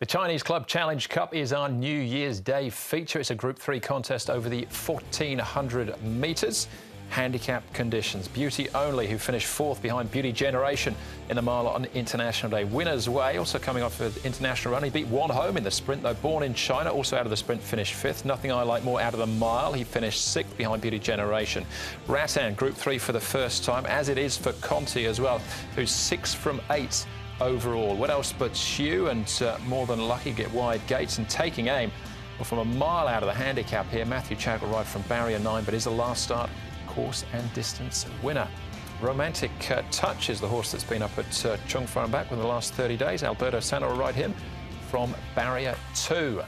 The Chinese Club Challenge Cup is our New Year's Day feature. It's a Group 3 contest over the 1,400 metres. Handicap conditions. Beauty Only, who finished fourth behind Beauty Generation in the mile on International Day. Winner's Way, also coming off an international run. He beat One Home in the sprint, though. Born in China, also out of the sprint, finished fifth. Nothing I Like More out of the mile. He finished sixth behind Beauty Generation. Rattan, Group 3 for the first time, as it is for Conti as well, who's 6 from 8 overall. What else but Shu and More Than Lucky get wide gates and Taking Aim. Well, from a mile out of the handicap here, Matthew Chad will ride from barrier 9, but is the last start course and distance winner. Romantic Touch is the horse that's been up at Chung Far and back within the last 30 days. Alberto Sanna will ride him from barrier 2.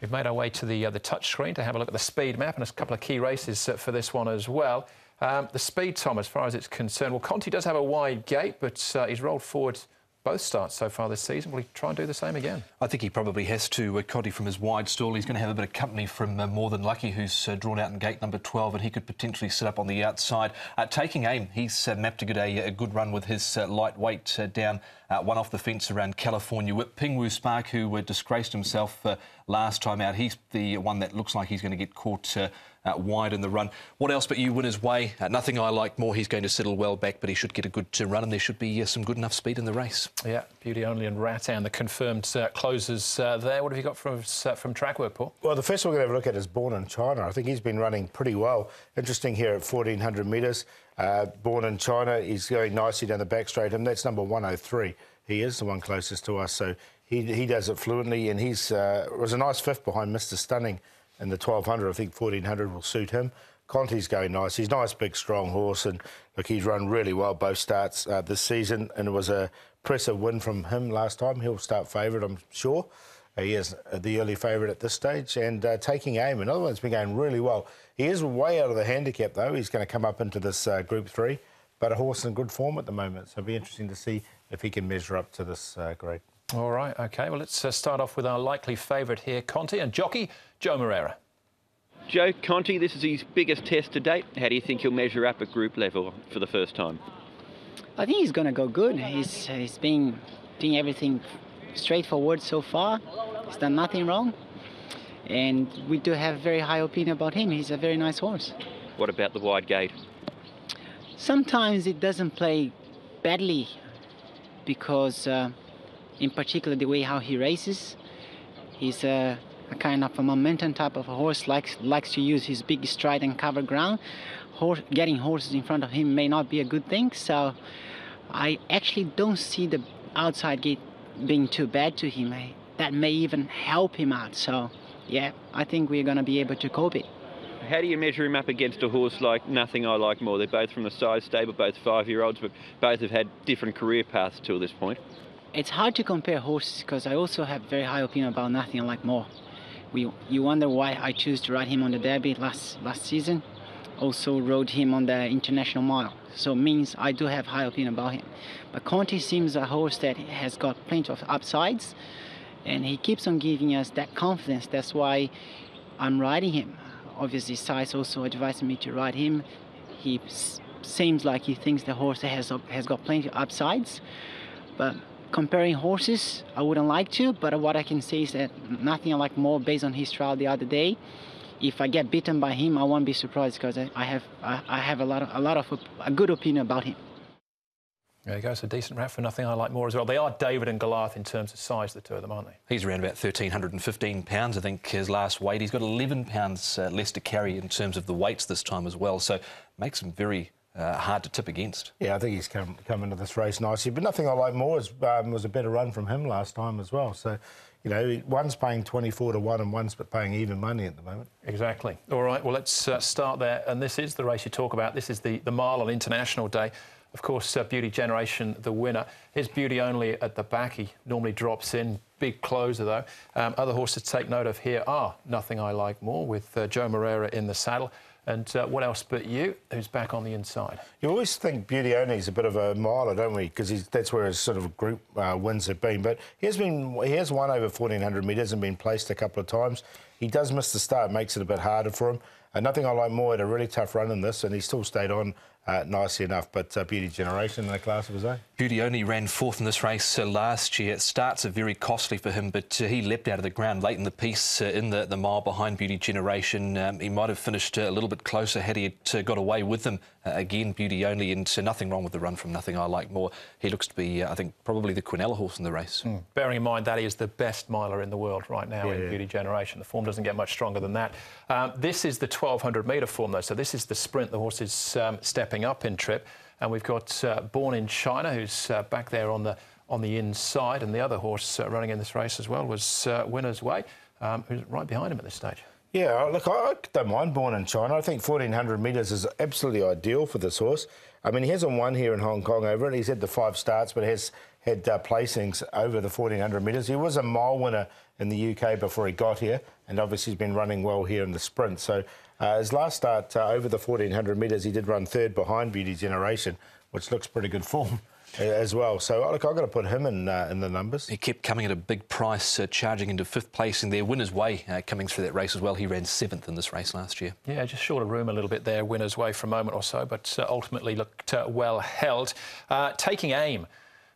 We've made our way to the touch screen to have a look at the speed map and a couple of key races for this one as well. The speed, Tom, as far as it's concerned, well, Conti does have a wide gate, but he's rolled forward both starts so far this season. Will he try and do the same again? I think he probably has to, Conti, from his wide stall. He's going to have a bit of company from More Than Lucky, who's drawn out in gate number 12, and he could potentially sit up on the outside. Taking Aim, he's mapped to get a good run with his lightweight down one off the fence around California Whip. Pingwu Spark, who disgraced himself last time out, he's the one that looks like he's going to get caught wide in the run. What else but You, Winner's Way? Nothing I Like More. He's going to settle well back, but he should get a good run, and there should be some good enough speed in the race. Yeah, Beauty Only and Rattan, the confirmed closers there. What have you got from track work, Paul? Well, the first one we're going to have a look at is Born in China. I think he's been running pretty well. Interesting here at 1,400 metres. Born in China, he's going nicely down the back straight, and that's number 103. He is the one closest to us, so he does it fluently, and he's was a nice fifth behind Mr Stunning in the 1,200. I think 1,400 will suit him. Conti's going nice. He's a nice, big, strong horse, and look, he's run really well both starts this season, and it was a impressive win from him last time. He'll start favourite, I'm sure. He is the early favourite at this stage, and Taking Aim, another one's been going really well. He is way out of the handicap, though. He's going to come up into this Group 3, but a horse in good form at the moment, so it'll be interesting to see if he can measure up to this grade. All right, OK. Well, let's start off with our likely favourite here, Conti, and jockey Joe Moreira. Joe, Conti, this is his biggest test to date. How do you think he'll measure up at group level for the first time? I think he's going to go good. He's been doing everything straightforward so far. He's done nothing wrong. And we do have very high opinion about him. He's a very nice horse. What about the wide gate? Sometimes it doesn't play badly because, in particular, the way how he races, he's a kind of a momentum type of a horse, likes to use his big stride and cover ground. Getting horses in front of him may not be a good thing, so I actually don't see the outside gate being too bad to him. That may even help him out, so yeah, I think we're going to be able to cope it. How do you measure him up against a horse like Nothing I Like More? They're both from the size stable, both 5-year-olds, but both have had different career paths till this point. It's hard to compare horses because I also have very high opinion about Nothing I Like More. You wonder why I choose to ride him on the Derby last season. Also rode him on the International Mile. So it means I do have high opinion about him. But Conti seems a horse that has got plenty of upsides, and he keeps on giving us that confidence. That's why I'm riding him. Obviously, size also advised me to ride him. He seems like he thinks the horse has got plenty of upsides. But comparing horses, I wouldn't like to, but what I can say is that Nothing I Like More, based on his trial the other day, if I get beaten by him, I won't be surprised because I have a good opinion about him. There you go. It's a decent wrap for Nothing I Like More as well. They are David and Goliath in terms of size, the two of them, aren't they? He's around about 1,315 pounds, I think, his last weight. He's got 11 pounds less to carry in terms of the weights this time as well, so makes him very hard to tip against. Yeah, I think he's come into this race nicely. But Nothing I Like More was a better run from him last time as well. So, you know, one's paying 24 to 1 and one's paying even money at the moment. Exactly. All right, well, let's start there. And this is the race you talk about. This is the mile on International Day. Of course, Beauty Generation, the winner. Here's Beauty Only at the back. He normally drops in. Big closer, though. Other horses to take note of here are Nothing I Like More with Joe Moreira in the saddle. And What Else But You, who's back on the inside. You always think Beauty Only is a bit of a miler, don't we? Because that's where his sort of group wins have been. But he has won over 1,400 metres and been placed a couple of times. He does miss the start, makes it a bit harder for him. Nothing I Like More had a really tough run in this, and he still stayed on nicely enough. But Beauty Generation in a class of his own. Beauty only ran fourth in this race last year. Starts are very costly for him, but he leapt out of the ground late in the piece in the mile behind Beauty Generation. He might have finished a little bit closer had he got away with them. Again, Beauty only, and nothing wrong with the run from Nothing I Like More. He looks to be, I think, probably the Quinella horse in the race. Bearing in mind that he is the best miler in the world right now in Beauty Generation. The form doesn't get much stronger than that. This is the 1200-metre form, though, so this is the sprint. The horse is stepping up in trip. And we've got Born in China, who's back there on the inside, and the other horse running in this race as well was Winner's Way, who's right behind him at this stage. Yeah, look, I don't mind Born in China. I think 1400 metres is absolutely ideal for this horse. I mean, he hasn't won here in Hong Kong over it. He's had the 5 starts, but has had placings over the 1400 metres. He was a mile winner in the UK before he got here, and obviously he's been running well here in the sprint. So his last start over the 1400 metres, he did run third behind Beauty Generation, which looks pretty good form as well. So, look, I've got to put him in the numbers. He kept coming at a big price, charging into 5th place in there. Winner's Way coming through that race as well. He ran 7th in this race last year. Yeah, just short of room a little bit there, Winner's Way for a moment or so, but ultimately looked well held. Taking Aim.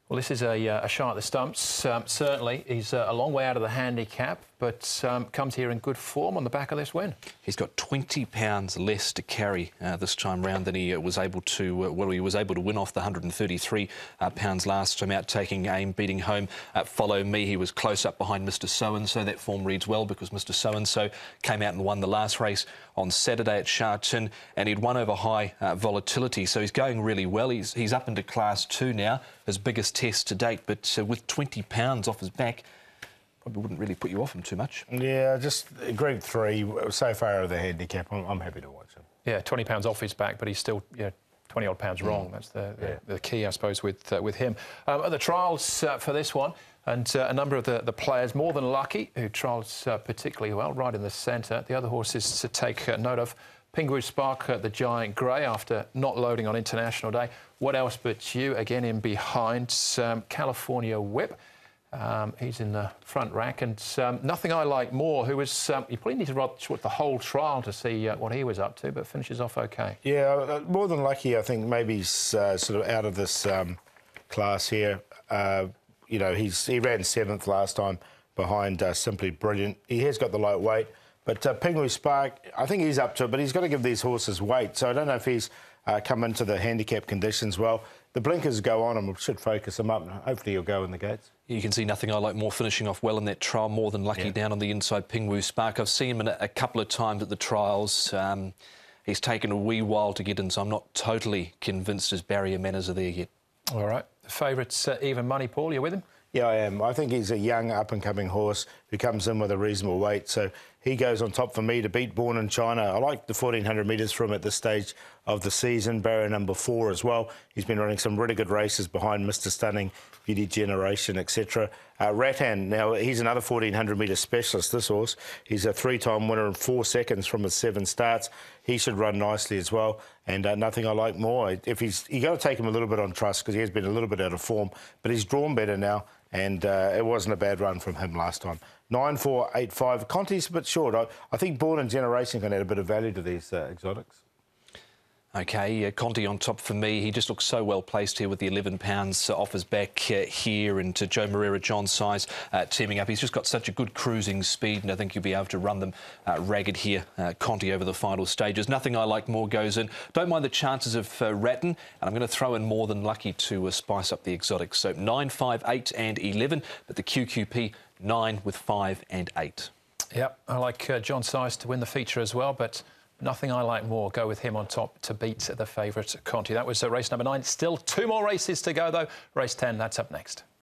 Well, this is a shot at the stumps. Certainly, he's a long way out of the handicap, but comes here in good form on the back of this win. He's got 20 pounds less to carry this time round than he was able to. He was able to win off the 133 pounds last time out. Taking Aim, beating home. Follow Me. He was close up behind Mr. So-and-so. That form reads well because Mr. So-and-so came out and won the last race on Saturday at Sha Tin, and he'd won over high volatility. So he's going really well. He's up into Class 2 now, his biggest test to date, but with 20 pounds off his back, probably wouldn't really put you off him too much. Yeah, just Group 3, so far out of the handicap, I'm happy to watch him. Yeah, 20 pounds off his back, but he's still 20-odd pounds wrong. That's the key, I suppose, with him. At the trials for this one, and a number of the players, More Than Lucky, who trials particularly well, right in the centre. The other horses to take note of. Pingu Spark, the Giant Grey, after not loading on International Day. What Else But You, again in behind. California Whip, he's in the front rank. And Nothing I Like More, who was... you probably need to watch the whole trial to see what he was up to, but finishes off OK. Yeah, More Than Lucky, I think maybe he's sort of out of this class here. You know, he ran 7th last time behind Simply Brilliant. He has got the light weight. But Pingu Spark, I think he's up to it, but he's got to give these horses weight. So I don't know if he's come into the handicap conditions well. The blinkers go on and we should focus him up. Hopefully he'll go in the gates. You can see Nothing I Like More finishing off well in that trial. More Than Lucky down on the inside, Pingu Spark. I've seen him a couple of times at the trials. He's taken a wee while to get in, so I'm not totally convinced his barrier manners are there yet. All right. The favourite's Even Money, Paul. You with him? Yeah, I am. I think he's a young, up-and-coming horse who comes in with a reasonable weight. So he goes on top for me to beat Born in China. I like the 1400 metres from at this stage of the season. Barrier number 4 as well. He's been running some really good races behind Mr. Stunning, Beauty Generation, etc. Rattan, now he's another 1400 metre specialist, this horse. He's a 3-time winner in 4 seconds from his 7 starts. He should run nicely as well. And Nothing I Like More. If you got to take him a little bit on trust because he has been a little bit out of form, but he's drawn better now. And it wasn't a bad run from him last time. 9-4-8-5. Conti's a bit short. I think Born in Generation can add a bit of value to these exotics. OK, Conti on top for me. He just looks so well placed here with the 11 pounds off his back here, and Joe Moreira, John Size teaming up. He's just got such a good cruising speed, and I think you'll be able to run them ragged here, Conti, over the final stages. Nothing I Like More goes in. Don't mind the chances of Rattan, and I'm going to throw in More Than Lucky to spice up the exotics. So 9, 5, 8 and 11, but the QQP 9 with 5 and 8. Yep, I like John Size to win the feature as well, but Nothing I Like More, go with him on top to beat the favourite Conti. That was race number 9. Still 2 more races to go, though. Race 10, that's up next.